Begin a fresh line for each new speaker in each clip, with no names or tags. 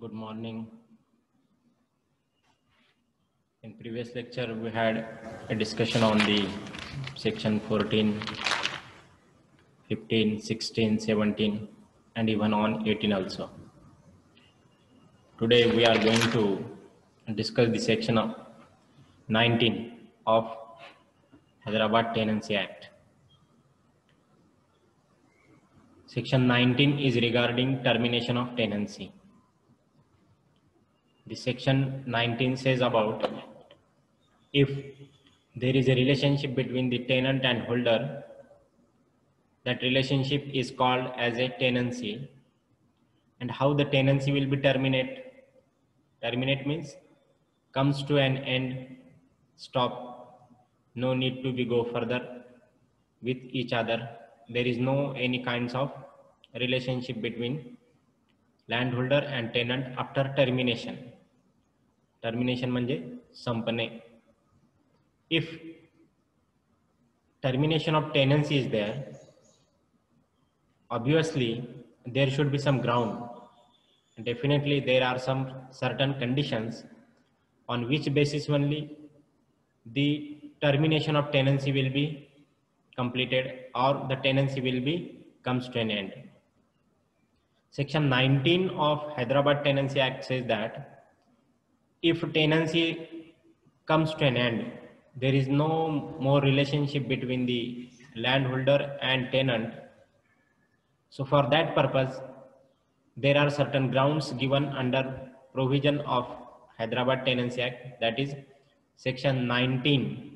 Good morning. In previous lecture, we had a discussion on the section 14, 15, 16, 17, and even on 18 also. Today, we are going to discuss the section of 19 of Hyderabad Tenancy Act. Section 19 is regarding termination of tenancy. The section 19 says about if there is a relationship between the tenant and holder, that relationship is called as a tenancy. And how the tenancy will be terminate? Terminate means comes to an end, stop, no need to be go further with each other. There is no any kinds of relationship between landholder and tenant after termination. Termination म्हणजे संपणे. If termination of tenancy is there, obviously there should be some ground. Definitely there are some certain conditions on which basis only the termination of tenancy will be completed or the tenancy will be comes to an end. Section 19 of Hyderabad Tenancy Act says that if tenancy comes to an end, there is no more relationship between the landholder and tenant. So for that purpose, there are certain grounds given under provision of Hyderabad Tenancy Act, that is section 19,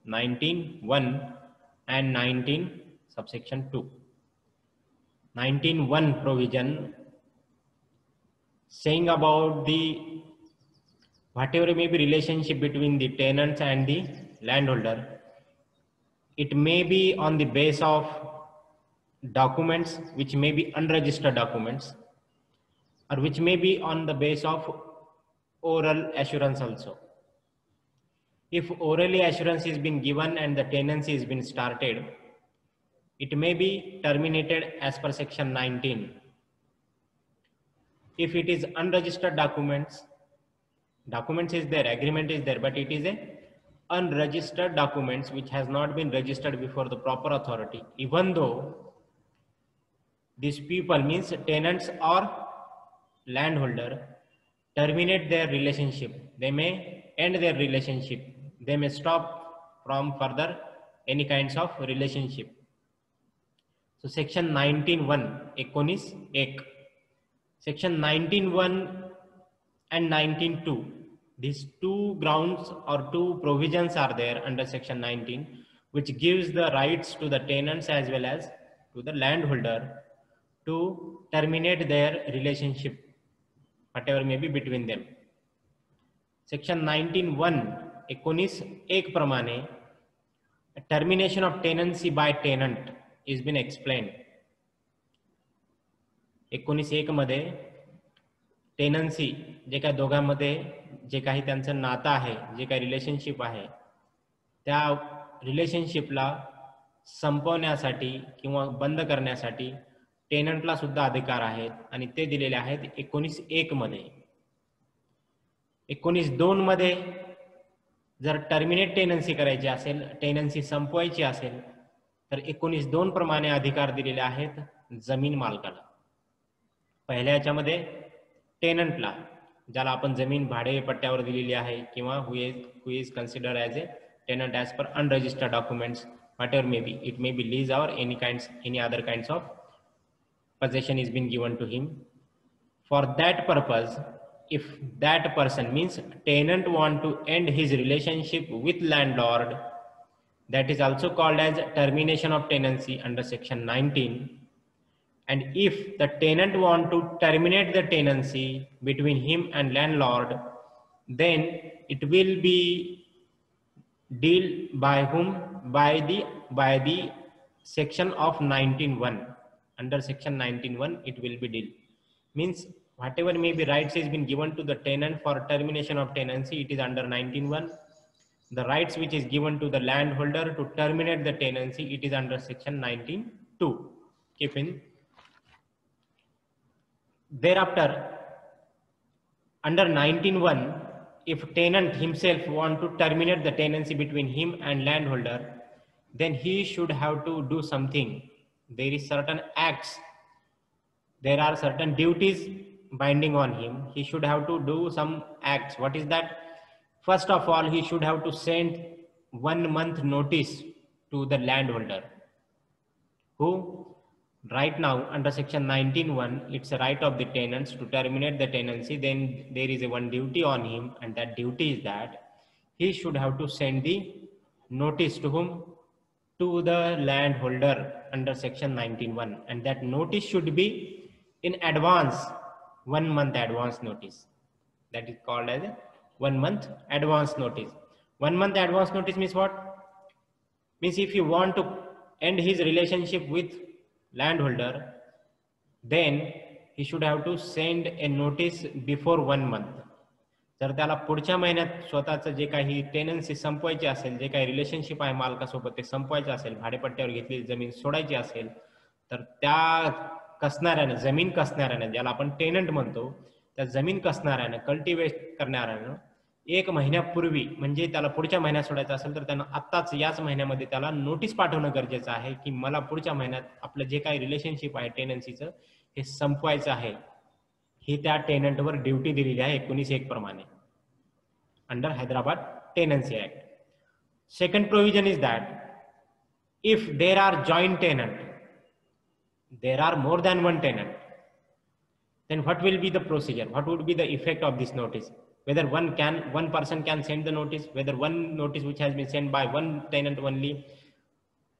19(1) and 19 subsection 2. 19(1) provision saying about the whatever may be relationship between the tenants and the landholder, it may be on the base of documents which may be unregistered documents, or which may be on the base of oral assurance also. If orally assurance is been given and the tenancy has been started, it may be terminated as per section 19. If it is unregistered documents is there, agreement is there, but it is a unregistered documents which has not been registered before the proper authority, even though these people means tenants or landholder terminate their relationship, they may end their relationship, they may stop from further any kinds of relationship. So section 19(1) 19(1) section 19(1) and 19(2), these two grounds or two provisions are there under section 19, which gives the rights to the tenants as well as to the landholder to terminate their relationship, whatever may be between them. Section 19(1) 19(1) प्रमाणे termination of tenancy by tenant is been explained. 19(1) मध्ये tenancy जे काही दोघांमध्ये जे काही त्यांचं नातं आहे, जे काही रिलेशनशिप आहे, त्या रिलेशनशिपला संपवण्यासाठी किंवा बंद करण्यासाठी टेनंटला सुद्धा अधिकार आहेत आणि ते दिलेले आहेत 19(1) मध्ये. 19(2) मध्ये जर टर्मिनेट टेनन्सी करायची असेल, टेनन्सी संपवायची असेल, तर 19(2) प्रमाणे अधिकार दिलेले आहेत जमीन मालकाला. पहिल्या याच्यामध्ये टेनंटला, ज्याला आपण जमीन भाडे पट्ट्यावर दिलेली आहे किंवा who is considered as a tenant as per unregistered documents, whatever may be, it may be lease or any other kinds of possession is been given to him. For that purpose, if that person means tenant want to end his relationship with landlord, that is also called as termination of tenancy under section 19. And if the tenant want to terminate the tenancy between him and landlord, then it will be deal by whom? By the section of 19(1). Under section 19(1) it will be deal. Means whatever may be rights has been given to the tenant for termination of tenancy, it is under 19(1). The rights which is given to the landholder to terminate the tenancy, it is under section 19(2). Keep in. Thereafter, Under 19(1), if tenant himself want to terminate the tenancy between him and landholder, then he should have to do something. There is certain acts, there are certain duties binding on him. He should have to do some acts. What is that? First of all, he should have to send 1 month notice to the landholder, who right now under section 19(1), it's a right of the tenants to terminate the tenancy. Then there is a one duty on him, and that duty is that he should have to send the notice to whom? To the landholder under section 19(1), and that notice should be in advance, 1 month advance notice. That is called as a 1 month advance notice. 1 month advance notice means what? Means if you want to end his relationship with landholder, then he should have to send a notice before 1 month. जर त्याला पुढच्या महिन्यात स्वतःचं जे काही tenancy संपवायची असेल, जे काही रिलेशनशिप आहे मालकासोबत ते संपवायचं असेल, भाडेपट्ट्यावर घेतलेली जमीन सोडायची असेल, तर त्या कसणाऱ्याने, जमीन कसणाऱ्याने, ज्याला आपण टेनंट म्हणतो, त्या जमीन कसणाऱ्याने, कल्टिवेट करणाऱ्यानं 1 महिन्यापूर्वी, म्हणजे त्याला पुढच्या महिन्यात सोडायचं असेल तर त्यानं आत्ताच याच महिन्यामध्ये त्याला नोटीस पाठवणं गरजेचं आहे की मला पुढच्या महिन्यात आपलं जे काही रिलेशनशिप आहे टेनन्सीचं हे संपवायचं आहे. ही त्या टेनंटवर ड्युटी दिलेली आहे 19(1) प्रमाणे under Hyderabad tenancy act. Second provision is that if there are joined tenant, there are more than one tenant, then what will be the procedure? What would be the effect of this notice? Whether one person can send the notice, whether one notice which has been sent by one tenant only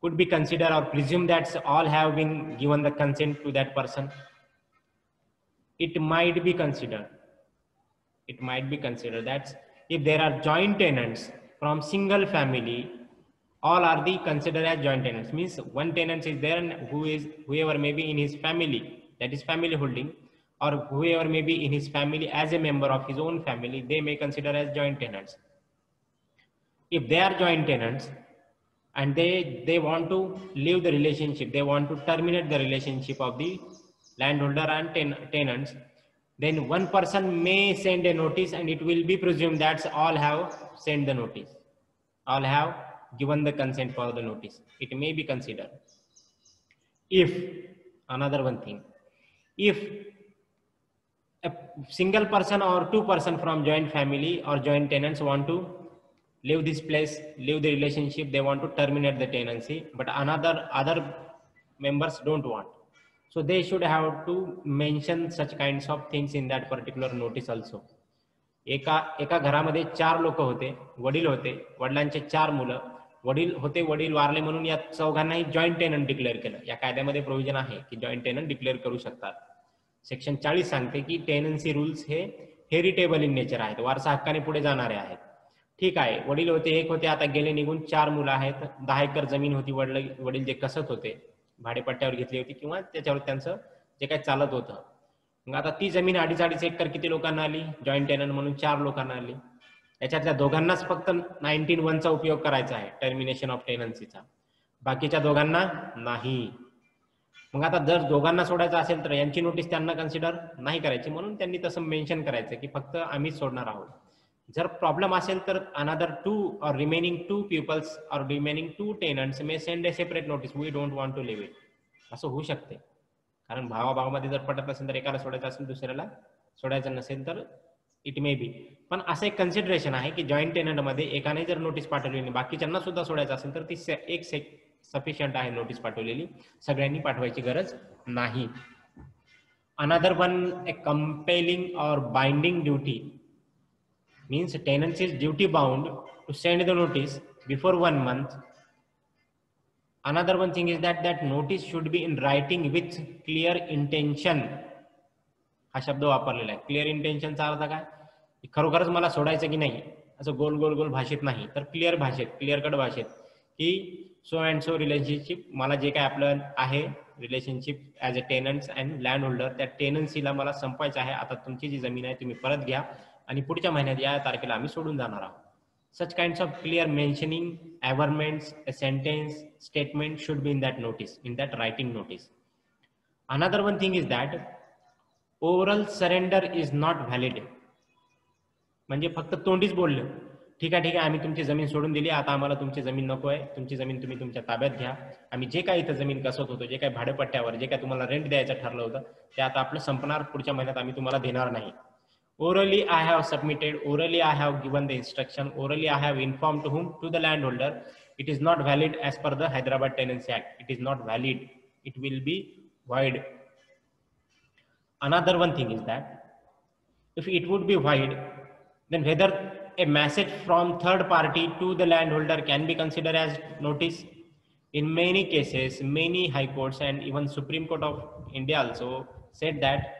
could be considered or presumed that all have been given the consent to that person. It might be considered. It might be considered that if there are joint tenants from single family, all are the considered as joint tenants. Means one tenant is there and whoever may be in his family, that is family holding, or whoever may be in his family as a member of his own family, they may consider as joint tenants. If they are joint tenants and they want to leave the relationship, they want to terminate the relationship of the landholder and tenants, then one person may send a notice and it will be presumed that all have sent the notice, all have given the consent for the notice. It may be considered. If, another one thing, if a single person or 2 person from joint family or joint tenants want to leave this place, leave the relationship, they want to terminate the tenancy, but other members don't want. So they should have to mention such kinds of things in that particular notice also. एका घरामध्ये 4 लोक होते, वडील होते, वडिलांचे 4 मुलं, वडील होते, वडील वारले म्हणून या चौघांनाही जॉईंट टेनंट डिक्लेअर केलं. या कायद्यामध्ये प्रोव्हिजन आहे की जॉईंट टेनंट डिक्लेअर करू शकतात. सेक्शन 40 सांगते की टेनन्सी रूल्स हे हेरिटेबल इन नेचर आहेत, वारसा हक्काने पुढे जाणारे आहेत. ठीक आहे, वडील होते, 1 होते, आता गेले निघून, 4 मुलं आहेत, 10 एकर जमीन होती, वडील जे कसत होते, भाडेपट्ट्यावर घेतली होती किंवा त्याच्यावर त्यांचं जे काही चालत होतं. मग आता ती जमीन 2.5 एकर किती लोकांना आली? जॉईंट टेनंट म्हणून 4 लोकांना आली. याच्यातल्या दोघांनाच फक्त 19(1)चा उपयोग करायचा आहे, टर्मिनेशन ऑफ टेनन्सीचा, बाकीच्या दोघांना नाही. मग आता जर दोघांना सोडायचं असेल तर यांची नोटीस त्यांना कन्सिडर नाही करायची, म्हणून त्यांनी तसं मेन्शन करायचं की फक्त आम्हीच सोडणार आहोत. जर प्रॉब्लेम असेल तर another 2 or remaining 2 pupils or remaining 2 tenants may send a separate notice, we don't want to leave it. असं होऊ शकते, कारण भावाभावामध्ये जर पटत नसेल तर एकाला सोडायचं असेल, दुसऱ्याला सोडायचं नसेल तर इट मे बी. पण असं एक कन्सिडरेशन आहे की जॉईंट टेनंट मध्ये एकाने जर नोटीस पाठवली आणि बाकीच्यांना सुद्धा सोडायचं असेल तर ती एक सफिशियंट आहे नोटीस पाठवलेली, सगळ्यांनी पाठवायची गरज नाही. अनदर वन, ए कंपेलिंग और binding duty means tenant is duty bound to send the notice before 1 month. Another one thing is that notice should be in writing with clear intention. हा शब्द वापरलेला आहे. क्लिअर इंटेन्शनचा अर्थ काय? खरोखरच मला सोडायचं की नाही, असं गोल गोल गोल भाषेत नाही, तर क्लिअर भाषेत, क्लिअर कट भाषेत की सो अँड सो रिलेशनशिप, मला जे काय आपलं आहे relationship as a tenants and land holder, त्या टेनन्सीला मला संपवायचं आहे. आता तुमची जी जमीन आहे तुम्ही परत घ्या आणि पुढच्या महिन्यात या तारखेला आम्ही सोडून जाणार आहोत. Such kinds of clear mentioning, averments, a sentence, statement should be in that notice, in that writing notice. Another one thing is that oral surrender is not valid. म्हणजे फक्त तोंडीच बोललं, ठीक आहे आम्ही तुमची जमीन सोडून दिली, आता आम्हाला तुमची जमीन नको आहे, तुमची जमीन तुम्ही तुमच्या ताब्यात घ्या, आम्ही जे काही इथं जमीन कसत होतो, जे काही भाडेपट्ट्यावर जे काही तुम्हाला रेंट द्यायचं ठरलं होतं ते आता आपलं संपणार, पुढच्या महिन्यात आम्ही तुम्हाला देणार नाही. Orally I have submitted, orally I have given the instruction, orally I have informed to whom? To the landholder. It is not valid as per the Hyderabad Tenancy Act. It is not valid. It will be void. Another one thing is that if it would be void, then whether a message from third party to the landholder can be considered as notice. In many cases, many high courts and even Supreme Court of India also said that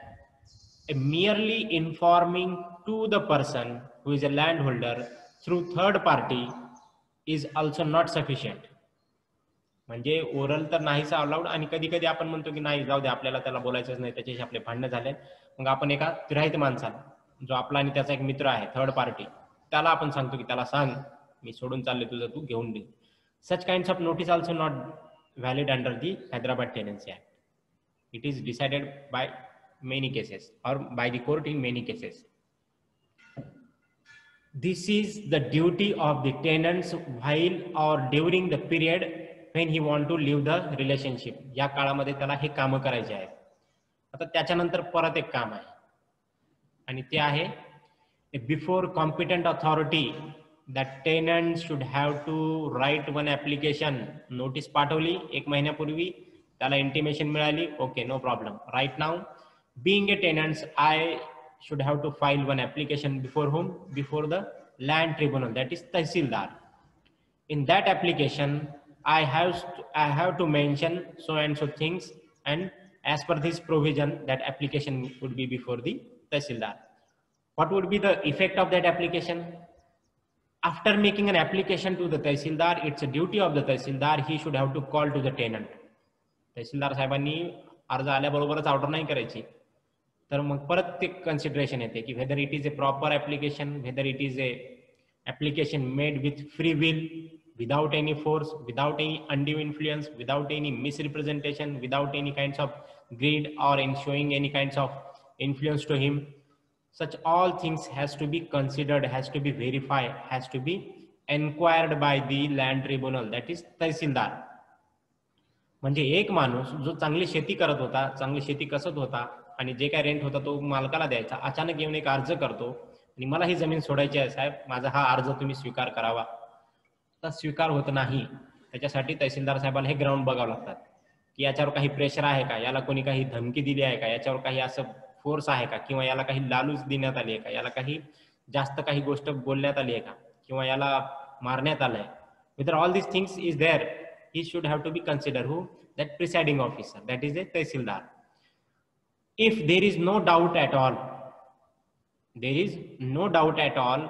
a merely informing to the person who is a landholder through third party is also not sufficient. म्हणजे oral तर नाहीच allowed, आणि कधी कधी आपण म्हणतो की नाही जाऊ दे, आपल्याला त्याला बोलायचंच नाही, त्याच्याशी आपले भांडणं झाले, मग आपण एका तिराहित माणसाला, जो आपला आणि त्याचा एक मित्र आहे थर्ड पार्टी, त्याला आपण सांगतो की त्याला सांग मी सोडून चालले, तुझं तू घेऊन दे. Such kinds of notice also not valid under the Hyderabad tenancy act. It is decided by many cases or by the court in many cases. This is the duty of the tenants while or during the period when he want to leave the relationship. या काळामध्ये त्याला हे काम करायचे आहेत. आता त्याच्यानंतर परत एक काम आहे, आणि ते आहे before competent authority that tenant should have to write one application. Notice पाठवली 1 महिन्यापूर्वी, त्याला इंटिमेशन मिळाली, okay no problem. Right now being a tenant, I should have to file one application before whom? Before the land tribunal, that is Tahsildar. In that application, I have to mention so and so things, and as per this provision, that application would be before the Tahsildar. What would be the effect of that application? After making an application to the Tahsildar, it's a duty of the Tahsildar, he should have to call to the tenant. Tahsildar साहेबांनी अर्ज आल्याबरोबरच order नाही करायची, तर मग परत ते consideration येते की whether it is a proper application, whether it is a application made with free will, without any force, without any undue influence, without any misrepresentation, without any kinds of greed or in showing any kinds of influence to him. Such all things has to be considered, has to be verified, has to be inquired by the land tribunal, that is Tahsildar. म्हणजे एक माणूस जो चांगली शेती करत होता, चांगली शेती कसत होता, आणि जे काय रेंट होता तो मालकाला द्यायचा, अचानक येऊन एक अर्ज करतो आणि मला ही जमीन सोडायची आहे साहेब, माझा हा अर्ज तुम्ही स्वीकार करावा. तर स्वीकार होत नाही. त्याच्यासाठी तहसीलदार साहेबाला हे ग्राउंड बघावं लागतात की याच्यावर काही प्रेशर आहे का, याला कोणी काही धमकी दिली आहे का, याच्यावर काही असं फोर्स आहे का, किंवा याला काही लालूच देण्यात आली आहे का, याला काही जास्त काही गोष्ट बोलण्यात आली आहे का, किंवा याला मारण्यात आलंय. Whether all these things is there, he should have to be considered. Who? That presiding officer, that is a Tahsildar. If there is no doubt at all, there is no doubt at all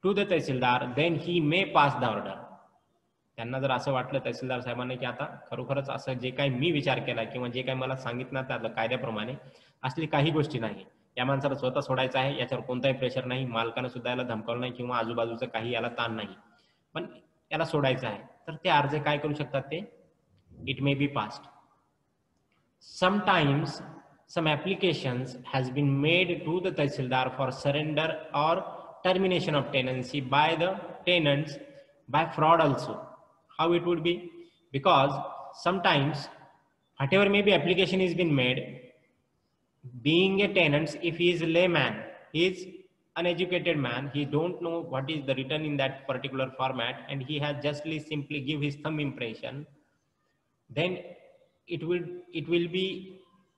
to the Tahsildar, then he may pass the order. त्यांना जर असं वाटलं तहसीलदार साहेबांनी की आता खरोखरच असं जे काही मी विचार केला किंवा जे काही मला सांगितलं त्यातलं कायद्याप्रमाणे असली काही गोष्टी नाही, या माणसाला स्वतः सोडायचं आहे, याच्यावर कोणताही प्रेशर नाही, मालकानं सुद्धा याला धमकावलं नाही किंवा आजूबाजूचं काही याला ताण नाही, पण याला सोडायचं आहे, तर ते अर्ज काय करू शकतात ते, it may be passed. Sometimes some applications has been made to the Tahsildar for surrender or termination of tenancy by the tenants by fraud also. How it would be? Because sometimes whatever maybe application is been made, being a tenant, if he is a layman, he is uneducated man, he don't know what is the written in that particular format, and he has justly simply give his thumb impression, then it will be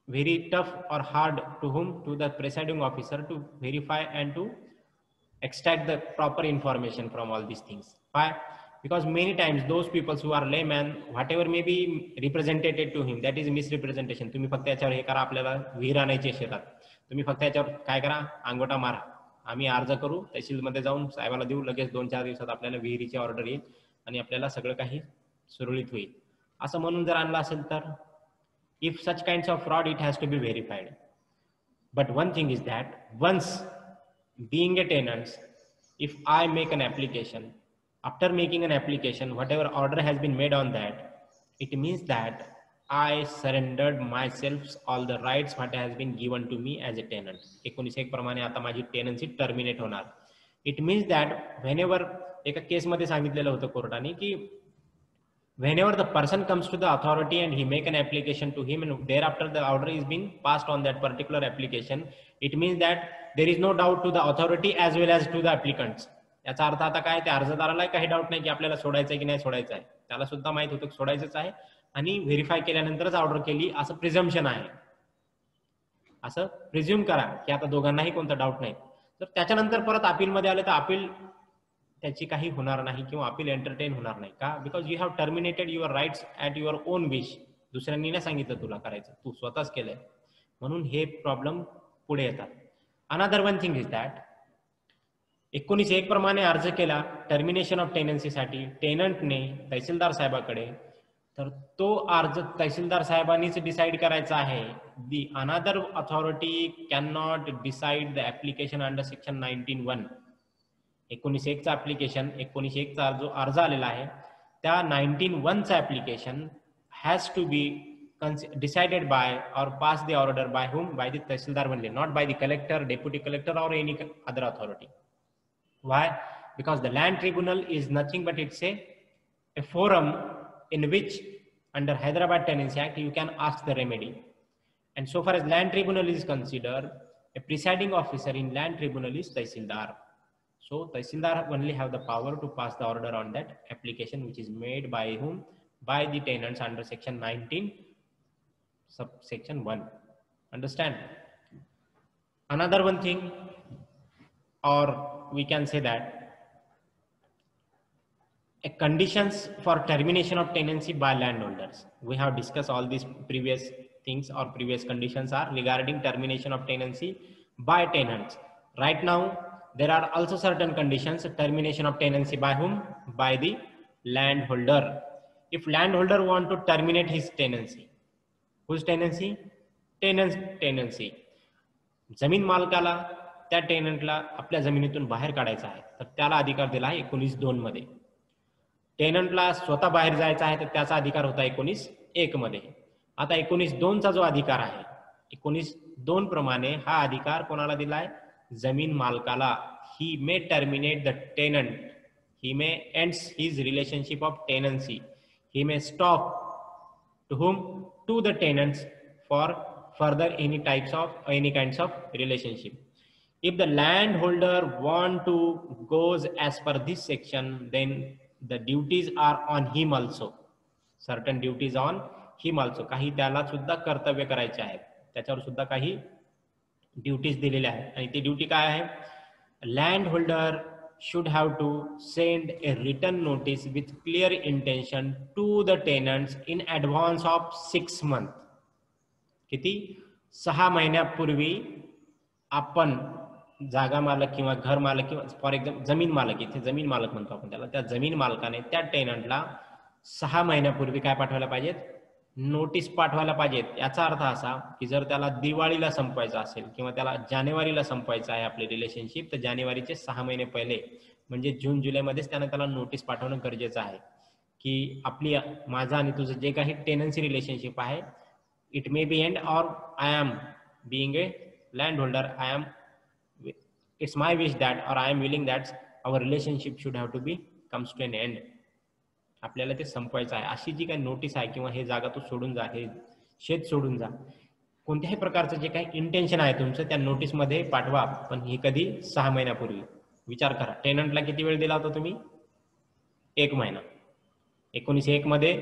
very tough or hard to whom? To the presiding officer to verify and to extract the proper information from all these things. Why? Because many times those people who are layman, whatever may be represented to him, that is misrepresentation. तुम्ही फक्त याच्यावर हे करा, आपल्याला विहीर आणायची शेतात, तुम्ही फक्त याच्यावर काय करा, अंगोटा मारा, आम्ही अर्ज करू, तहसीलमध्ये जाऊन साहेबाला देऊ, लगेच 2-4 दिवसात आपल्याला विहिरीची ऑर्डर येईल आणि आपल्याला सगळं काही सुरळीत होईल, असं म्हणून जर आणलं असेल तर if such kinds of fraud, it has to be verified. But one thing is that once being a tenant, if I make an application, after making an application, whatever order has been made on that, it means that I surrendered myself all the rights what has been given to me as a tenant. 19(1) प्रमाणे आता माझी tenancy terminate होणार. It means that whenever एका केसमध्ये सांगितलेलं होतं कोर्टाने की whenever the person comes to the authority and he make an application to him and thereafter the order is being passed on that particular application, it means that there is no doubt to the authority as well as to the applicants. याचा अर्थ आता काय, त्या अर्जदाराला काही doubt नाही की आपल्याला सोडायचं आहे की नाही सोडायचं आहे, त्याला सुद्धा माहित होतं की सोडायचंच आहे आणि व्हेरीफाय केल्यानंतरच ऑर्डर केली असं प्रिझम्पशन आहे. असं प्रिझ्युम करा की आता दोघांनाही कोणता डाऊट नाही. तर त्याच्यानंतर परत अपीलमध्ये आले तर अपील त्याची काही होणार नाही किंवा अपील एंटरटेन होणार नाही. का? Because you have terminated your rights at your own wish. दुसऱ्यांनी नाही सांगितलं तुला करायचं, तू स्वतःच केलंय. म्हणून हे प्रॉब्लेम पुढे येतात. Another one thing is that 19(1) प्रमाणे अर्ज केला टर्मिनेशन ऑफ टेनन्सीसाठी टेनंटने तहसीलदार साहेबाकडे, तर तो अर्ज तहसीलदार साहेबांनीच डिसाईड करायचा आहे. The another authority can not decide the application under section 19(1). 19(1) application 19(1) जो अर्ज आलेला आहे त्या 19(1) application has to be decided by or pass the order by whom? By the Tehsildar only, not by the collector, deputy collector or any other authority. Why? Because the land tribunal is nothing but it's a forum in which under Hyderabad Tenancy Act you can ask the remedy. And so far as land tribunal is considered, a presiding officer in land tribunal is Tehsildar. So Tehsildar only have the power to pass the order on that application which is made by whom? By the tenants under section 19 subsection 1. Understand? Another one thing, or we can say that a conditions for termination of tenancy by landholders. We have discussed all these previous things or previous conditions are regarding termination of tenancy by tenants. Right now there are also certain conditions termination of tenancy by whom? By the landholder. If landholder want to terminate his tenancy, whose tenancy? Tenancy. जमीन मालकाला त्या टेनंटला आपल्या जमिनीतून बाहेर काढायचं आहे तर त्याला अधिकार दिला आहे 19(2) मध्ये. टेनंटला स्वतः बाहेर जायचं आहे तर त्याचा अधिकार होता 19(1) मध्ये. आता 19(2) चा जो अधिकार आहे 19(2) प्रमाणे हा अधिकार कोणाला दिला आहे? जमीन मालकाला. He may terminate the tenant, he may ends his relationship of tenancy, he may stop to whom? To the tenants for further any kinds of relationship. If the landholder want to goes as per this section, then the duties are on him also. Certain duties on him also. काही त्याला सुद्धा कर्तव्य करायचे आहेत, त्याच्यावर सुद्धा काही duties दिलेल्या आहेत. आणि ती ड्युटी काय आहे? लँडहोल्डर should have to send a written notice with clear intention to the tenants in advance of 6 months. किती? 6 महिन्यापूर्वी आपण जागा मालक किंवा घर मालक किंवा फॉर एक्झाम्पल जमीन मालक, इथे जमीन मालक म्हणतो आपण त्याला, त्या जमीन मालकाने त्या टेनंटला 6 महिन्यापूर्वी काय पाठवायला पाहिजेत? नोटीस पाठवायला पाहिजेत. याचा अर्थ असा की जर त्याला दिवाळीला संपवायचं असेल किंवा त्याला जानेवारीला संपवायचं आहे आपले रिलेशनशिप, तर जानेवारीचे 6 महिने पहिले म्हणजे जून जुलैमध्येच त्याला नोटीस पाठवणं गरजेचं आहे की आपली माझा आणि तुझं जे काही टेनन्सी रिलेशनशिप आहे it may be end or I am being a land holder, I am it's my wish that or I am willing that our relationship should have to be comes to an end. आपल्याला ते संपवायचं आहे. अशी जी काही notice आहे किंवा हे जागा तू सोडून जा, हे शेत सोडून जा, कोणत्याही प्रकारचं जे काही इंटेन्शन आहे तुमचं त्या नोटीसमध्ये पाठवा. पण ही कधी? 6 महिन्यापूर्वी. विचार करा, टेनंटला किती वेळ दिला होता तुम्ही? 1 महिना. 19(1) मध्ये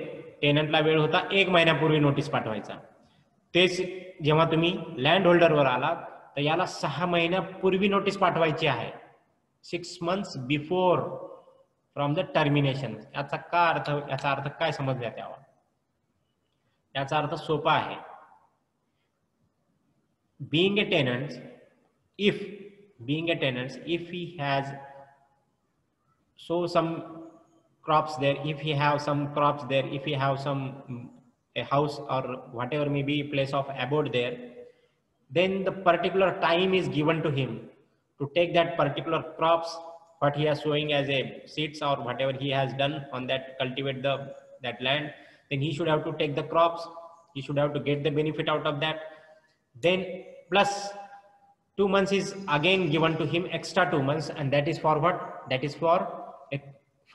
टेनंटला वेळ होता 1 महिन्यापूर्वी नोटीस पाठवायचा. तेच जेव्हा तुम्ही लँड होल्डरवर आलात तर याला 6 महिन्यापूर्वी नोटीस पाठवायची आहे. 6 months before from the termination. याचा काय अर्थ? याचा अर्थ काय समजण्यात यावा? याचा अर्थ सोपा आहे. being a tenant, if he has some crops there, if he have some crops there, if he have some a house or whatever may be place of abode there, then the particular time is given to him to take that particular crops what he is sowing as a seeds or whatever he has done on that, cultivate that land, then he should have to take the crops He should have to get the benefit out of that. Then plus 2 months is again given to him, extra 2 months, and that is for what? That is for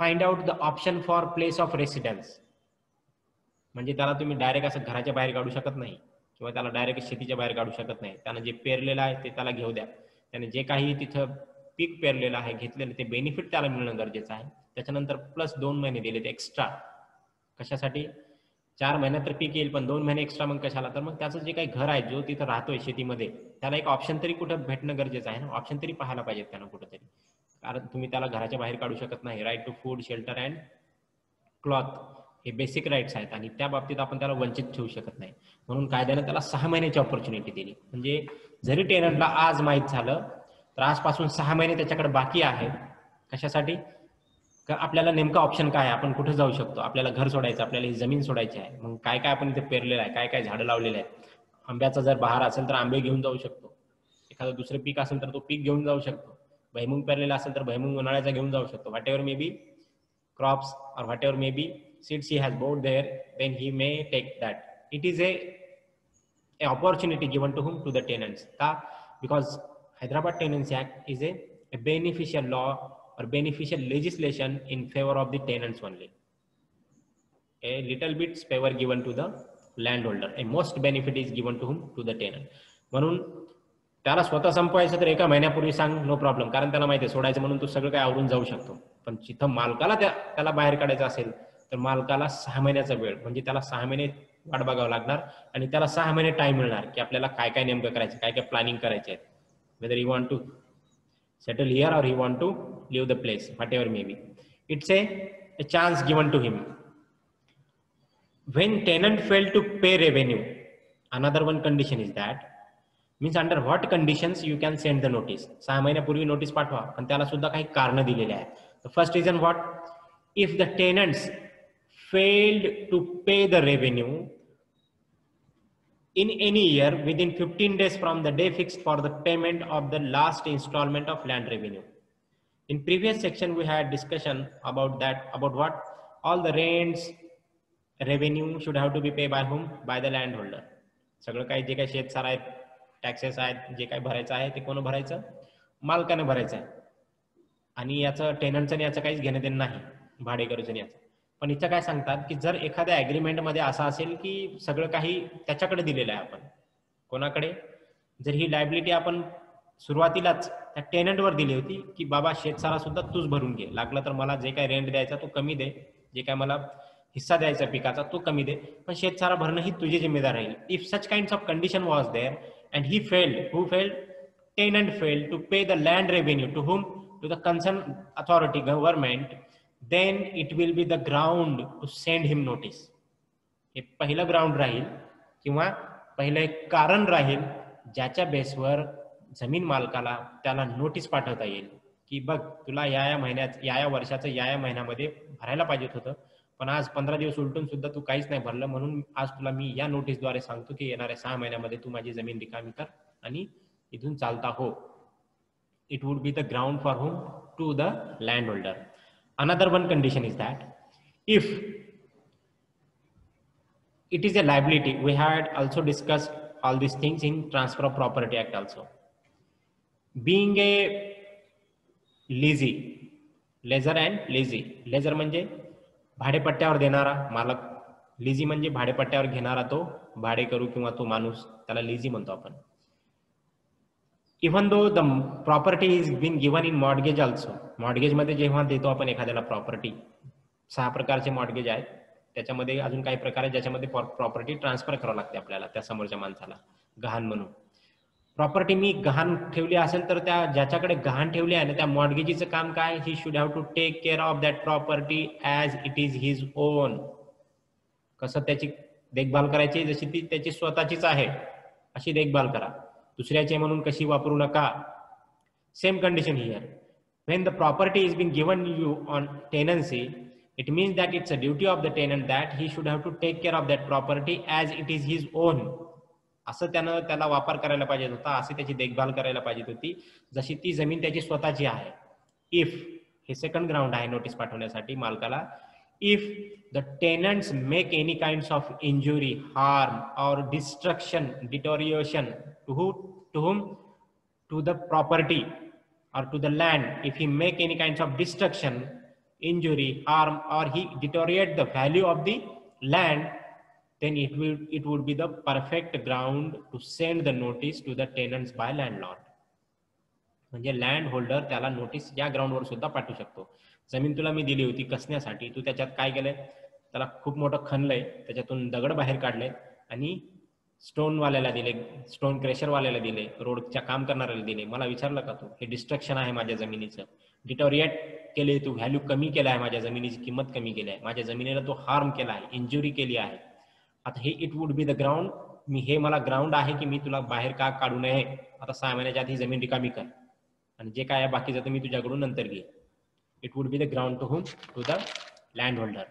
find out the option for place of residence. म्हणजे त्याला तुम्ही direct असं घराच्या बाहेर काढू शकत नाही किंवा त्याला डायरेक्ट शेतीच्या बाहेर काढू शकत नाही. त्यानं जे पेरलेलं आहे ते त्याला घेऊ द्या. त्याने जे काही तिथं पीक पेरलेलं आहे घेतलेलं ते बेनिफिट त्याला मिळणं गरजेचं आहे. त्याच्यानंतर प्लस 2 महिने दिले ते एक्स्ट्रा. कशासाठी? 4 महिन्यात तर पीक येईल पण 2 महिने एक्स्ट्रा मग कशाला? तर मग त्याचं जे काही घर आहे जो तिथं राहतोय शेतीमध्ये त्याला एक ऑप्शन तरी कुठं भेटणं गरजेचं आहे ना. ऑप्शन तरी पाहायला पाहिजे त्यानं कुठंतरी. कारण तुम्ही त्याला घराच्या बाहेर काढू शकत नाही. Right to food, shelter and cloth हे बेसिक राईट्स आहेत आणि त्या बाबतीत आपण त्याला वंचित ठेवू शकत नाही. म्हणून कायद्याने त्याला 6 महिन्याची ऑपॉर्च्युनिटी दिली. म्हणजे जरी टेनंटला आज माहीत झालं तर आजपासून 6 महिने त्याच्याकडे बाकी आहे. कशासाठी? आपल्याला नेमका ऑप्शन काय आहे, आपण कुठे जाऊ शकतो, आपल्याला घर सोडायचं, आपल्याला ही जमीन सोडायची आहे, मग काय काय आपण इथे पेरलेलं आहे, काय काय झाडं लावलेले आहेत. आंब्याचा जर बहार असेल तर आंबे घेऊन जाऊ शकतो. एखादं दुसरं पीक असेल तर तो पीक घेऊन जाऊ शकतो. भुईमुग पेरलेला असेल तर भुईमुग उन्हाळ्याचा घेऊन जाऊ शकतो. Whatever may be crops or whatever may be seeds he has bought there, then he may take that. It is a opportunity given to whom? To the tenants. Because Hyderabad Tenancy Act is a beneficial law or beneficial legislation in favor of the tenants only. A little bit favor given to the landholder. A most benefit is given to whom? To the tenant. म्हणून त्याला स्वतः संपवायचं तर 1 महिन्यापूर्वी सांग, no problem. कारण त्याला माहिती आहे सोडायचं म्हणून तू सगळं काय आवरून जाऊ शकतो. पण जिथं मालकाला त्याला बाहेर काढायचं असेल तर मालकाला 6 महिन्याचा वेळ, म्हणजे त्याला 6 महिने वाट बघावं लागणार आणि त्याला 6 महिने टाइम मिळणार की आपल्याला काय काय नेमकं करायचं, काय काय प्लॅनिंग करायचे आहे. Whether he want to settle here or he want to leave the place, whatever may be. It's a chance given to him. When tenant failed to pay revenue, another one condition is that, means under what conditions you can send the notice. 6 महिन्यापूर्वी notice पाठवा, पण त्याला सुद्धा काही कारण दिलेले आहे. The first reason what? If the tenants failed to pay the revenue in any year within 15 days from the day fixed for the payment of the last installment of land revenue. In previous section we had discussion about that, about what? All the rents revenue should have to be paid by whom? By the landholder. सगळं काही जे काही शेतसार आहेत, taxes आहेत, जे काही भरायचं आहे ते कोण भरायचं? मालकाने भरायचं आहे. आणि याचं टेनंटचं आणि याचं काहीच घेणं देणं नाही, भाडेकरूचं याचं. पण इथं काय सांगतात की जर एखाद्या ॲग्रीमेंटमध्ये असं असेल की सगळं काही त्याच्याकडे दिलेलं आहे, आपण कोणाकडे, जर ही लायबिलिटी आपण सुरुवातीलाच त्या टेनंटवर दिली होती की बाबा शेतसारा सुद्धा तूच भरून घे, लागलं तर मला जे काय रेंट द्यायचा तो कमी दे, जे काय मला हिस्सा द्यायचा पिकाचा तो कमी दे, पण शेतसारा भरणं ही तुझी जिम्मेदार राहील. If such kinds of condition was there and he failed, who failed? Tenant failed to pay the land revenue to whom? To the concerned authority, government, then it will be the ground to send him notice. हे पहिलं ground राहील किंवा पहिलं एक कारण राहील ज्याच्या बेसवर जमीन मालकाला त्याला नोटीस पाठवता येईल की बघ तुला या महिन्यात या वर्षाचं या महिन्यामध्ये भरायला पाहिजे होतं, पण आज 15 दिवस उलटून सुद्धा तू काहीच नाही भरलं, म्हणून आज तुला मी या नोटीसद्वारे सांगतो की येणाऱ्या 6 महिन्यामध्ये तू माझी जमीन रिकामी कर आणि इथून चालता हो. It would be the ground for whom? To the landholder. Another one condition is that if it is a liability, we had also discussed all these things in Transfer of Property Act also. Being a leasee, lessor and leasee. Lessor म्हणजे भाडेपट्ट्यावर देणारा मालक, leasee म्हणजे भाडेपट्ट्यावर घेणारा तो भाडेकरू किंवा तो माणूस, त्याला leasee म्हणतो आपण. Even though the property is been given in mortgage also, mortgage मध्ये जेव्हा देतो आपण एखाद्याला प्रॉपर्टी, 6 प्रकारचे मॉर्गेज आहेत, त्याच्यामध्ये अजून काही प्रकार आहेत ज्याच्यामध्ये प्रॉपर्टी ट्रान्सफर करावं लागते आपल्याला त्या समोरच्या माणसाला गहाण म्हणून. प्रॉपर्टी मी गहाण ठेवली असेल तर त्या ज्याच्याकडे गहाण ठेवली आहे ना त्या मॉर्गेजीचं काम काय? He should have to take care of that property as it is his own. कसं त्याची देखभाल करायची? जशी ती त्याची स्वतःचीच आहे अशी देखभाल करा, दुसऱ्याचे म्हणून कशी वापरू नका. Same condition here. When the property is being given you on tenancy, it means that it's a duty of the tenant that he should have to take care of that property as it is his own. असं त्यानं त्याला वापर करायला पाहिजे होता, अशी त्याची देखभाल करायला पाहिजे होती जशी ती जमीन त्याची स्वतःची आहे. इफ हे सेकंड ग्राउंड आहे नोटीस पाठवण्यासाठी मालकाला, if the tenants make any kinds of injury, harm, or destruction, deterioration to whom? To the property or to the land. If he make any kinds of destruction, injury, harm, or he deteriorate the value of the land, then it would be the perfect ground to send the notice to the tenants by landlord. म्हणजे land holder त्याला notice या ग्राउंडवर सुद्धा पाठवू शकतो. जमीन तुला मी दिली होती कसण्यासाठी, तू त्याच्यात काय केलंय, त्याला खूप मोठं खणलंय, त्याच्यातून दगड बाहेर काढले आणि स्टोनवाल्याला दिले, स्टोन क्रेशरवाल्याला दिले, रोडच्या काम करणाऱ्याला दिले. मला विचारलं का तू हे डिस्ट्रक्शन आहे माझ्या जमिनीचं, डिटोरिएट केले, तू व्हॅल्यू कमी केला आहे, माझ्या जमिनीची किंमत कमी केली आहे, माझ्या जमिनीला तो हार्म केला आहे, इंजुरी केली आहे. आता हे it would be the ground, हे मला ग्राउंड आहे की मी तुला बाहेर का काढू नये. आता 6 महिन्याच्या आधी जमीन रिकामी कर आणि जे काय आहे बाकीचं तर मी तुझ्याकडून नंतर घे. It would be the ground to whom, to the land holder.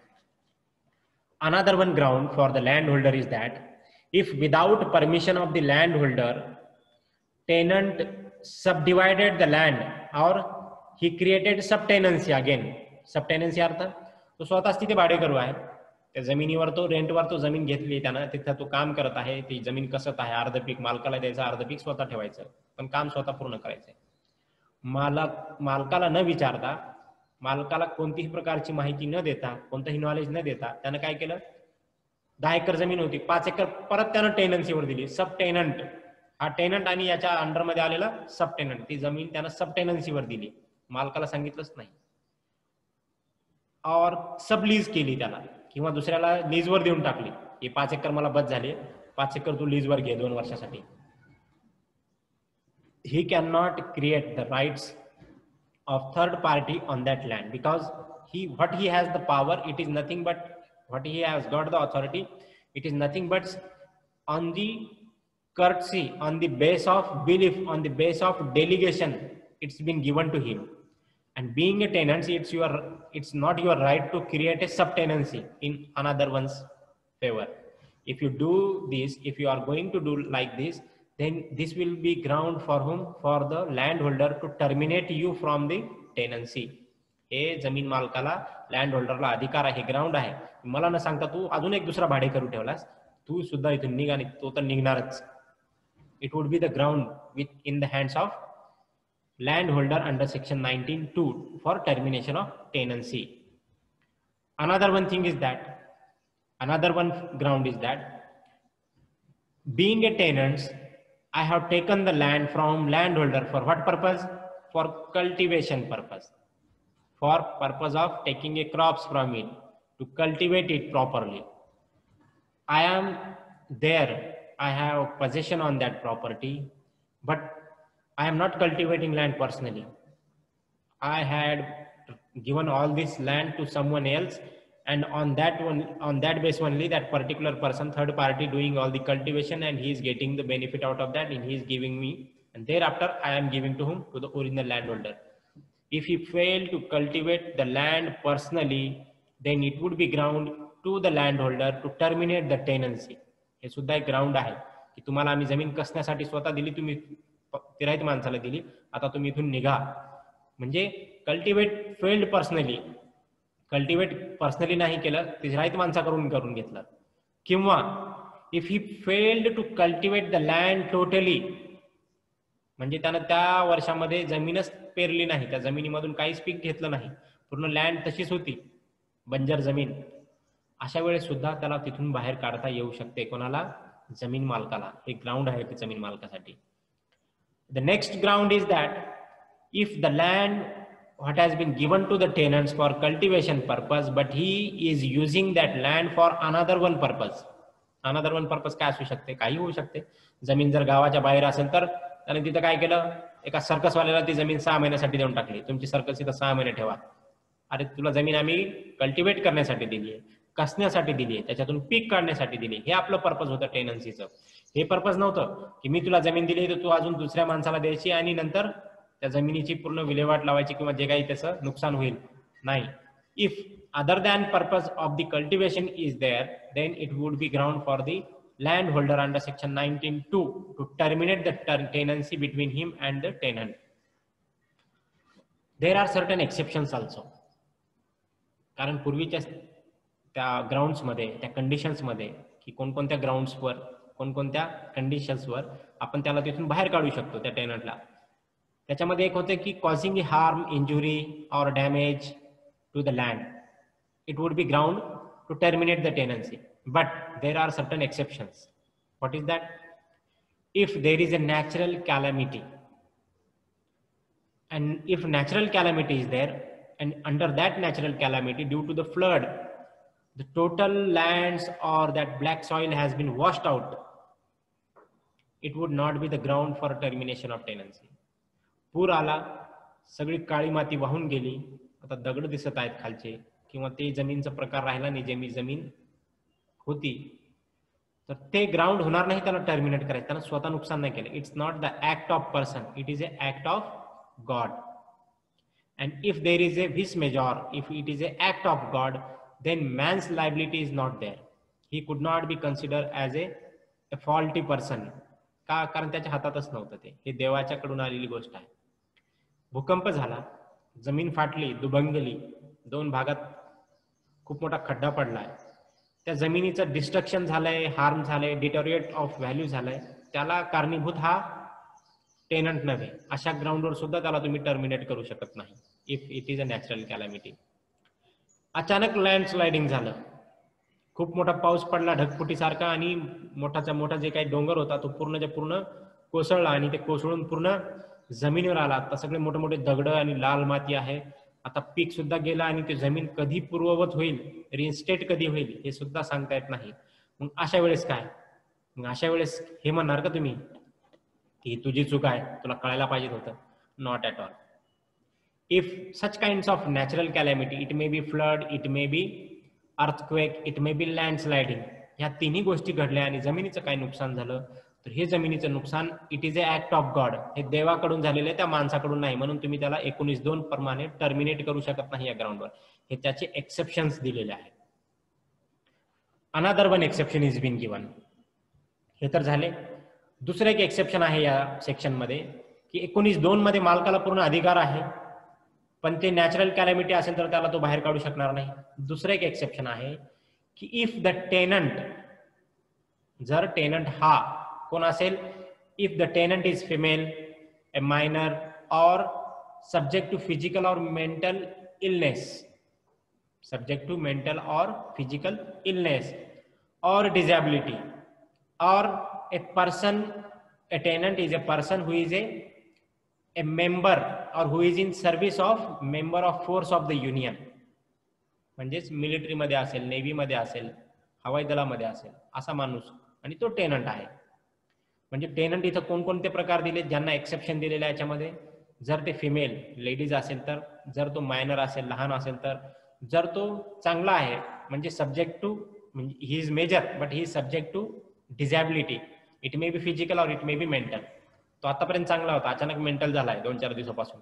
Another one ground for the landholder is that if without permission of the landholder, tenant subdivided the land or he created subtenancy again. Subtenancy अर्थ तो स्वतःच तिथे भाडेकरू आहे, त्या जमिनीवर तो रेंटवर तो जमीन घेतली त्यानं, तिथं तो काम करत आहे, ती जमीन कसत आहे, अर्ध पीक मालकाला द्यायचं, अर्ध पीक स्वतः ठेवायचं, पण काम स्वतः पूर्ण करायचंय. मालकाला न विचारता, मालकाला कोणतीही प्रकारची माहिती न देता, कोणतंही नॉलेज न देता त्यानं काय केलं, 10 एकर जमीन होती, 5 एकर परत त्यानं टेनन्सीवर दिली. सब टेनंट, हा टेनंट आणि याच्या अंडरमध्ये आलेला सब टेनंट, ती जमीन त्यानं सब टेनन्सीवर दिली, मालकाला सांगितलंच नाही. और सब लीज केली त्याला, किंवा दुसऱ्याला लीजवर देऊन टाकली, हे 5 एकर मला बस झाले, 5 एकर तू लीजवर घे 2 वर्षासाठी. He cannot create the rights of third party on that land because what he has the power, it is nothing but what he has got the authority, it is nothing but on the courtesy, on the base of belief, on the base of delegation, it's been given to him. And being a tenancy, it's not your right to create a subtenancy in another one's favor. If you do this, if you are going to do like this, then this will be ground for whom? For the landholder to terminate you from the tenancy. हे जमीन मालकाला, land होल्डरला अधिकार आहे, ground आहे. मला न सांगता तू अजून एक दुसरा भाडे करू ठेवलास, तू सुद्धा इथून निघा, तो तर निघणारच. It would be the ground within the hands of land holder under section 19(2) for termination of tenancy. Another one thing is that, another one ground is that being a tenant, I have taken the land from landholder for what purpose? For cultivation purpose. For purpose of taking a crops from it, to cultivate it properly. I am there, I have possession on that property, but I am not cultivating land personally. I had given all this land to someone else, and on that base only, that particular person, third party, doing all the cultivation, and he is getting the benefit out of that, and he is giving me, and thereafter I am giving to whom? To the original landholder. If he failed to cultivate the land personally, then it would be ground to the landholder to terminate the tenancy. हे सुद्धा एक ground आहे की तुम्हाला आम्ही जमीन कसण्यासाठी स्वतः दिली, तुम्ही तिराईत माणसाला दिली, आता तुम्ही इथून निघा. म्हणजे cultivate failed personally, cultivate personally नाही केलं, तिराईत माणसाकडून करून घेतलं. किंवा if he failed to cultivate the land totally, म्हणजे त्यानं त्या वर्षामध्ये जमीनच पेरली नाही, त्या जमिनीमधून काहीच पीक घेतलं नाही, पूर्ण लँड तशीच होती, बंजर जमीन, अशा वेळेस सुद्धा त्याला तिथून बाहेर काढता येऊ शकते. कोणाला? जमीन मालकाला. हे ग्राउंड आहे जमीन मालकासाठी. The next ground is that if the land what has been given to the tenants for cultivation purpose, but he is using that land for another one purpose. Another one purpose काय असू शकते? काही होऊ शकते. जमीन जर गावाच्या बाहेर असेल तर त्याने तिथं काय केलं, एका सर्कसवाल्याला ती जमीन 6 महिन्यासाठी देऊन टाकली, तुमची सर्कस इथं 6 महिने ठेवा. अरे तुला जमीन आम्ही कल्टिवेट करण्यासाठी दिली आहे, कसण्यासाठी दिली आहे, त्याच्यातून पीक काढण्यासाठी दिली, हे आपलं पर्पज होतं टेनन्सीचं. हे पर्पज नव्हतं की मी तुला जमीन दिली तर तू अजून दुसऱ्या माणसाला द्यायची आणि नंतर त्या जमिनीची पूर्ण विल्हेवाट लावायची किंवा जे काही त्याचं नुकसान होईल, नाही. If other than purpose of the cultivation is there, then it would be ground for the land holder under section 19(2) to terminate the tenancy between him and the tenant. There are certain exceptions also. कारण पूर्वीच्या त्या ग्राउंड्समध्ये, त्या कंडिशन्समध्ये, की कोणकोणत्या ग्राउंड्सवर, कोणकोणत्या कंडिशन्सवर आपण त्याला तिथून बाहेर काढू शकतो त्या टेनंटला. त्याच्यामध्ये एक होते की कॉझिंग हार्म, इंजुरी और damage to the land, it would be ground to terminate the tenancy. But there are certain exceptions. What is that? If there is a natural calamity, and if natural calamity is there, and under that natural calamity due to the flood, the total lands or that black soil has been washed out, it would not be the ground for termination of tenancy. पूर आला, सगळी काळी माती वाहून गेली, आता दगड दिसत आहेत खालचे, किंवा ते जमीनचा प्रकार राहिला नाही, जमीन होती, तर ते ग्राउंड होणार नाही त्याला टर्मिनेट करायचं. त्याला स्वतः नुकसान नाही केलं. It's not the act of person, it is a act of God. And if there is a vis major, if it is an act of God, then man's liability is not there. He could not be considered as a faulty person. का? कारण त्याच्या हातातच नव्हतं ते. हे देवाच्याकडून आलेली गोष्ट आहे. भूकंप झाला, जमीन फाटली, दुभंगली, 2 भागात खूप मोठा खड्डा पडलाय, त्या जमिनीचं डिस्ट्रक्शन झालंय, हार्म झालंय, डिटोरिएट ऑफ व्हॅल्यू झालंय, त्याला कारणीभूत हा टेनंट नव्हे. अशा ग्राउंडवर सुद्धा त्याला तुम्ही टर्मिनेट करू शकत नाही if it is a natural calamity. अचानक लँडस्लायडिंग झालं, खूप मोठा पाऊस पडला ढगफुटीसारखा, आणि मोठाचा मोठा जे काही डोंगर होता तो पूर्ण कोसळला, आणि ते कोसळून पूर्ण जमिनीवर आला. आता सगळे मोठे मोठे दगड आणि लाल माती आहे. आता पीक सुद्धा गेला, आणि ते जमीन कधी पूर्ववत होईल, रिइन्स्टेट कधी होईल हे सुद्धा सांगता येत नाही. मग अशा वेळेस काय? मग अशा वेळेस हे म्हणणार का तुम्ही की तुझी चूक आहे, तुला कळायला पाहिजे होतं? Not at all. If such kinds of natural calamity, it may be flood, it may be earthquake, it may be landsliding, ह्या तिन्ही गोष्टी घडल्या आणि जमिनीचं काय नुकसान झालं, तर हे जमिनीचं नुकसान it is a act of God, हे देवाकडून झालेलं आहे, त्या माणसाकडून नाही. म्हणून तुम्ही त्याला 19(2) प्रमाणे टर्मिनेट करू शकत नाही या ग्राउंडवर. हे त्याचे एक्सेप्शन्स दिलेले आहेत. Another one exception is been given. हे तर झाले. दुसरं एक एक्सेप्शन आहे या सेक्शनमध्ये की 19(2) मध्ये मालकाला पूर्ण अधिकार आहे, पण ते नॅचरल कॅलॅमिटी असेल तर त्याला तो बाहेर काढू शकणार नाही. दुसरं एक एक्सेप्शन आहे की इफ द टेनंट, जर टेनंट हा कोण असेल, if the tenant is female, a minor और सब्जेक्ट टू फिजिकल और mental illness, subject to mental और फिजिकल इलनेस और डिसेबिलिटी, और a person, a tenant is a person who is a member or who is in service of member of force of the union, म्हणजेच military मध्ये असेल, navy मध्ये असेल, हवाई दलामध्ये असेल असा माणूस, आणि तो टेनंट आहे. म्हणजे टेनंट इथं कोणकोणते प्रकार दिले ज्यांना एक्सेप्शन दिलेलं आहे याच्यामध्ये? जर ते फिमेल लेडीज असेल तर, जर तो मायनर असेल, लहान असेल तर, जर तो चांगला आहे म्हणजे सब्जेक्ट टू, म्हणजे he is major but he is subject to disability, it may be physical और इट मे बी मेंटल. तो आतापर्यंत चांगला होता, अचानक मेंटल झालाय 2-4 दिवसापासून,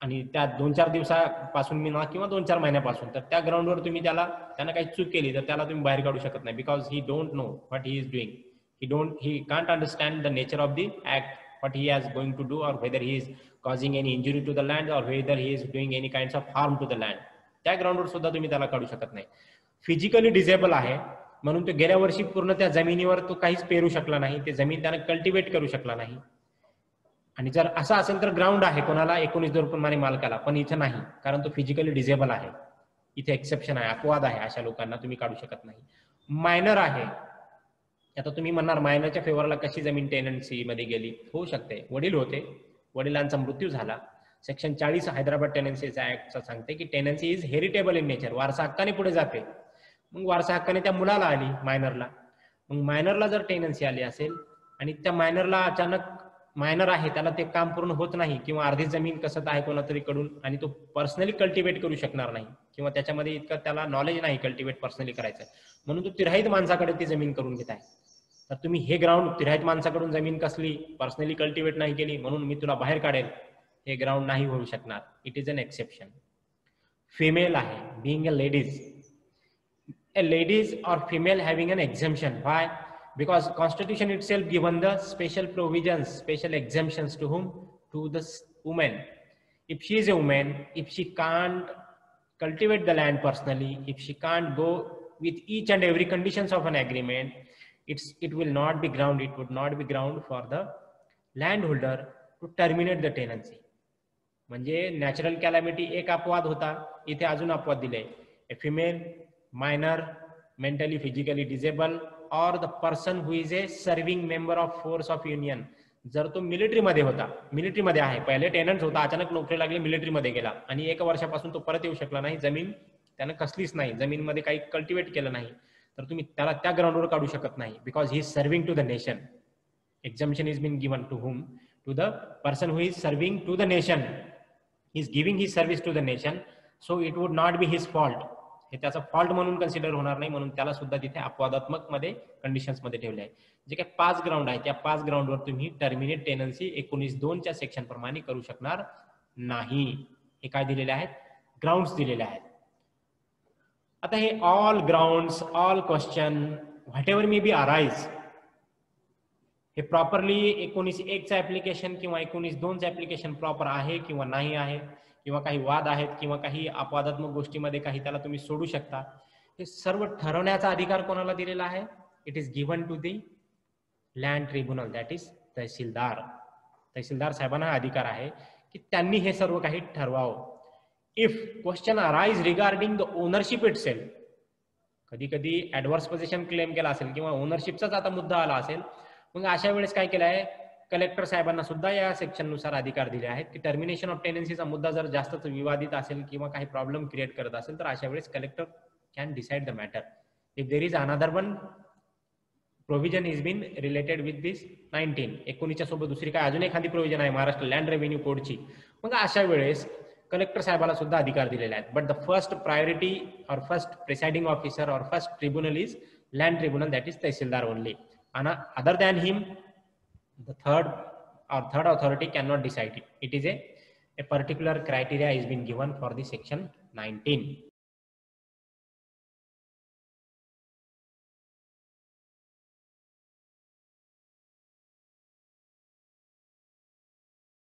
आणि त्या 2-4 दिवसापासून म्हणा किंवा 2-4 महिन्यापासून, तर त्या ग्राउंडवर तुम्ही त्यानं काही चूक केली तर त्याला तुम्ही बाहेर काढू शकत नाही. Because he don't know what he is doing, he can't understand the nature of the act, what he is going to do, or whether he is causing any injury to the land, or whether he is doing any kinds of harm to the land. त्या ग्राउंडवर सुद्धा तुम्ही त्याला काढू शकत नाही. Physically disable आहे म्हणून तो गेल्या वर्षी पूर्ण त्या जमिनीवर तो काहीच पेरू शकला नाही, ते जमीन त्याने कल्टिवेट करू शकला नाही. आणि जर असं असेल तर ग्राउंड आहे कोणाला? 19(2) प्रमाणे मालकाला, पण इथं नाही, कारण तो फिजिकली डिसेबल आहे. इथे एक्सेप्शन आहे, अपवाद आहे, अशा लोकांना तुम्ही काढू शकत नाही. मायनर आहे, आता तुम्ही म्हणणार मायनरच्या फेवरला कशी जमीन टेनन्सी मध्ये गेली? होऊ शकते, वडील होते, वडिलांचा मृत्यू झाला. सेक्शन 40 हैदराबाद टेनन्सीज ऍक्ट सांगते की tenancy is heritable in nature, वारसा हक्काने पुढे जाते. मग वारसा हक्काने त्या मुलाला आली, मायनरला. मग मायनरला जर टेनन्सी आली असेल आणि त्या मायनरला अचानक, मायनर आहे त्याला ते काम पूर्ण होत नाही, किंवा अर्धी जमीन कसत आहे कोणातरी कडून, आणि तो पर्सनली कल्टिवेट करू शकणार नाही, किंवा त्याच्यामध्ये इतकं त्याला नॉलेज नाही कल्टिवेट पर्सनली करायचं, म्हणून तो तिराहित माणसाकडे ती जमीन करून घेत आहे. तर तुम्ही हे ग्राउंड, तिराहित माणसाकडून जमीन कसली, पर्सनली कल्टिवेट नाही केली म्हणून मी तुला बाहेर काढेल, हे ग्राउंड नाही होऊ शकणार. It is an exception. Female आहे, being a ladies, a ladies or female having an exemption. Why? Because constitution itself given the special provisions, special exemptions to whom? To the woman. If she is a woman, if she can't cultivate the land personally, if she can't go with each and every conditions of an agreement, it will not be ground, it would not be ground for the landholder to terminate the tenancy. म्हणजे natural calamity एक अपवाद होता, इथे अजून अपवाद दिले, a female, minor, mentally physically disable or the person who is a serving member of force of union. जर तो मिलिटरीमध्ये होता, मिलिटरीमध्ये आहे, पहिले टेनंट होता, अचानक नोकरी लागली, मिलिटरीमध्ये गेला आणि 1 वर्षापासून तो परत येऊ शकला नाही, जमीन त्यानं कसलीच नाही, जमीनमध्ये काही कल्टिवेट केलं नाही, तर तुम्ही त्याला त्या ग्राउंडवर काढू शकत नाही, because he is serving to the nation. Exemption is been given to whom, to the person who is serving to the nation, he is giving his service to the nation, so it would not be his fault. हे त्याचा fault म्हणून consider होणार नाही, म्हणून त्याला सुद्धा तिथे अपवादात्मक मध्ये कंडिशन्स मध्ये ठेवले आहे. जे काही 5 ग्राउंड आहे, त्या 5 ग्राउंडवर तुम्ही टर्मिनेट टेनन्सी 19(2) च्या सेक्शन प्रमाणे करू शकणार नाही. हे काय दिलेले आहेत, ग्राउंड्स दिलेले आहेत. आता हे all grounds, all question, what ever may be arise, हे प्रॉपरली 19(1) चं ऍप्लिकेशन किंवा 19(2) चं ऍप्लिकेशन प्रॉपर आहे किंवा नाही आहे, किंवा काही वाद आहेत किंवा काही अपवादात्मक गोष्टीमध्ये काही त्याला तुम्ही सोडू शकता, हे सर्व ठरवण्याचा अधिकार कोणाला दिलेला आहे? It is given to the land tribunal, that is tahsildar. Tahsildar साहेबांना हा अधिकार आहे की त्यांनी हे सर्व काही ठरवावं. If question arise regarding the ownership itself, कधी कधी ऍडव्हर्स पोझिशन क्लेम केला असेल किंवा ओनरशिपचाच आता मुद्दा आला असेल, मग अशा वेळेस काय केलं आहे, कलेक्टर साहेबांना सुद्धा या सेक्शन नुसार अधिकार दिले आहेत की टर्मिनेशन ऑफ टेनन्सीचा मुद्दा जर जास्तच विवादित असेल किंवा काही प्रॉब्लेम क्रिएट करत असेल, तर अशा वेळेस collector can decide the matter. If there is another one provision is been related with this 19, 19च्या सोबत दुसरी काय अजून एखादी प्रोव्हिजन आहे महाराष्ट्र लँड रेव्हेन्यू कोडची, मग अशा वेळेस कलेक्टर साहेबाला सुद्धा अधिकार दिलेले आहेत. बट द फर्स्ट प्रायोरिटी और फर्स्ट प्रिसाइडिंग ऑफिसर और first tribunal is land tribunal, that is tehsildar only. And other than him, the third authority cannot decide it. It is a particular criteria is been given for the section 19.